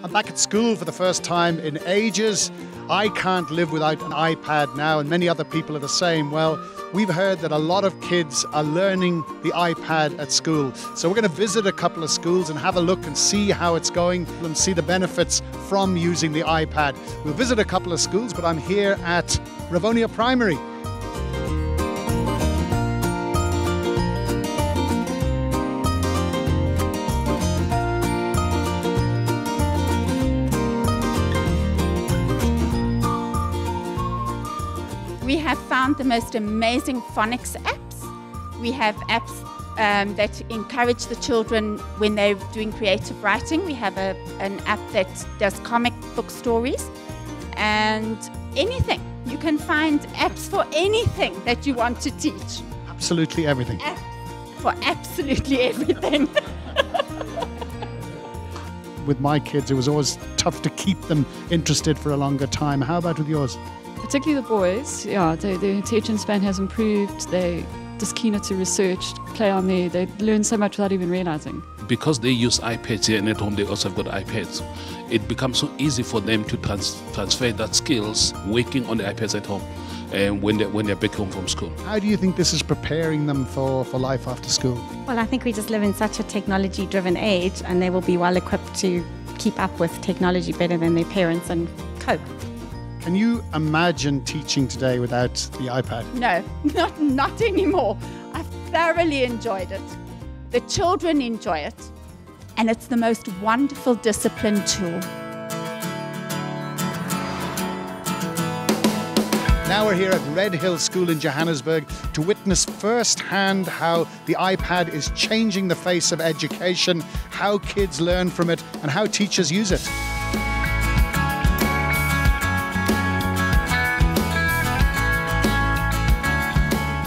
I'm back at school for the first time in ages. I can't live without an iPad now, and many other people are the same. Well, we've heard that a lot of kids are learning the iPad at school. So we're going to visit a couple of schools and have a look and see how it's going and see the benefits from using the iPad. We'll visit a couple of schools, but I'm here at Rivonia Primary. We have found the most amazing phonics apps. We have apps that encourage the children when they're doing creative writing. We have an app that does comic book stories and anything. You can find apps for anything that you want to teach. Absolutely everything. Apps for absolutely everything. With my kids, it was always tough to keep them interested for a longer time. How about with yours? Particularly the boys, yeah, their attention span has improved. They're just keener to research, play on there. They learn so much without even realizing. Because they use iPads here and at home, they also have got iPads. It becomes so easy for them to transfer that skills working on the iPads at home and when they're back home from school. How do you think this is preparing them for life after school? Well, I think we just live in such a technology-driven age, and they will be well equipped to keep up with technology better than their parents and cope. Can you imagine teaching today without the iPad? No, not anymore. I've thoroughly enjoyed it. The children enjoy it, and it's the most wonderful discipline tool. Now we're here at Red Hill School in Johannesburg to witness firsthand how the iPad is changing the face of education, how kids learn from it, and how teachers use it.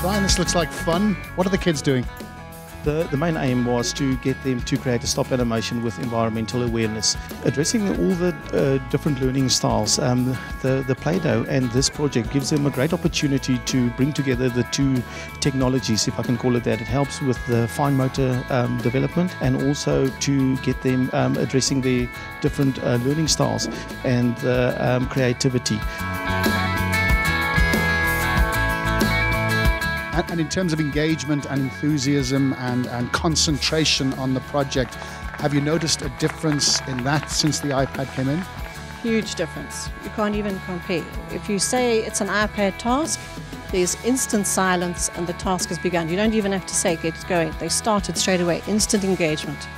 Brian, this looks like fun. What are the kids doing? The main aim was to get them to create a stop animation with environmental awareness, addressing all the different learning styles. The Play-Doh and this project gives them a great opportunity to bring together the two technologies, if I can call it that. It helps with the fine motor development and also to get them addressing their different learning styles and creativity. And in terms of engagement and enthusiasm and concentration on the project, have you noticed a difference in that since the iPad came in? Huge difference. You can't even compare. If you say it's an iPad task, there's instant silence and the task has begun. You don't even have to say get going. They started straight away. Instant engagement.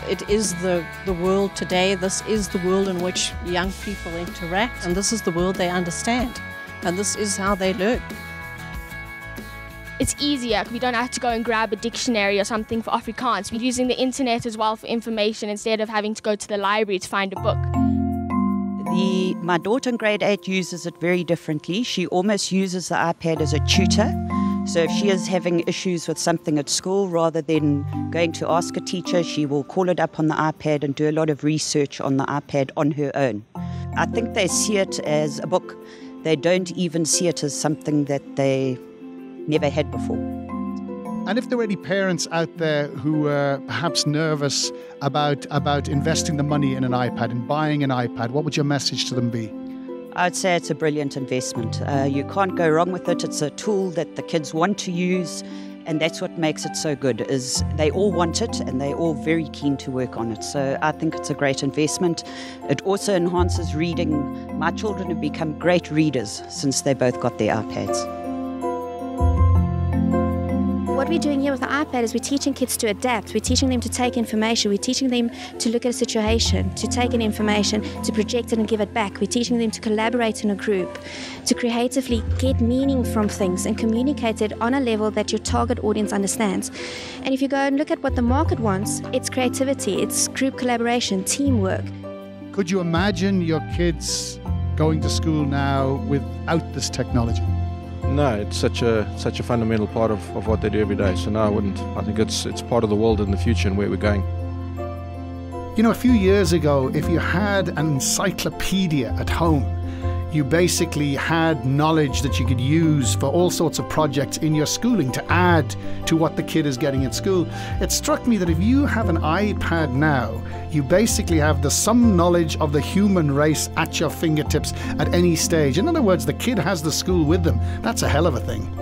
It is the world today. This is the world in which young people interact, and this is the world they understand. And this is how they learn. It's easier. We don't have to go and grab a dictionary or something for Afrikaans. We're using the internet as well for information instead of having to go to the library to find a book. My daughter in grade 8 uses it very differently. She almost uses the iPad as a tutor. So if she is having issues with something at school, rather than going to ask a teacher, she will call it up on the iPad and do a lot of research on the iPad on her own. I think they see it as a book. They don't even see it as something that they never had before. And if there were any parents out there who were perhaps nervous about investing the money in an iPad and buying an iPad, what would your message to them be? I'd say it's a brilliant investment. You can't go wrong with it. It's a tool that the kids want to use, and that's what makes it so good, is they all want it and they're all very keen to work on it. So I think it's a great investment. It also enhances reading. My children have become great readers since they both got their iPads. What we're doing here with the iPad is we're teaching kids to adapt. We're teaching them to take information. We're teaching them to look at a situation, to take an information, to project it and give it back. We're teaching them to collaborate in a group, to creatively get meaning from things and communicate it on a level that your target audience understands. And if you go and look at what the market wants, it's creativity, it's group collaboration, teamwork. Could you imagine your kids going to school now without this technology? No, it's such a fundamental part of what they do every day. So no, I wouldn't. I think it's part of the world in the future and where we're going. You know, a few years ago, if you had an encyclopedia at home, you basically had knowledge that you could use for all sorts of projects in your schooling to add to what the kid is getting at school. It struck me that if you have an iPad now, you basically have the sum knowledge of the human race at your fingertips at any stage. In other words, the kid has the school with them. That's a hell of a thing.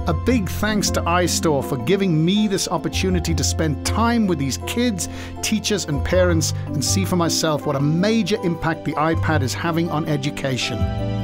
A big thanks to iStore for giving me this opportunity to spend time with these kids, teachers and parents and see for myself what a major impact the iPad is having on education.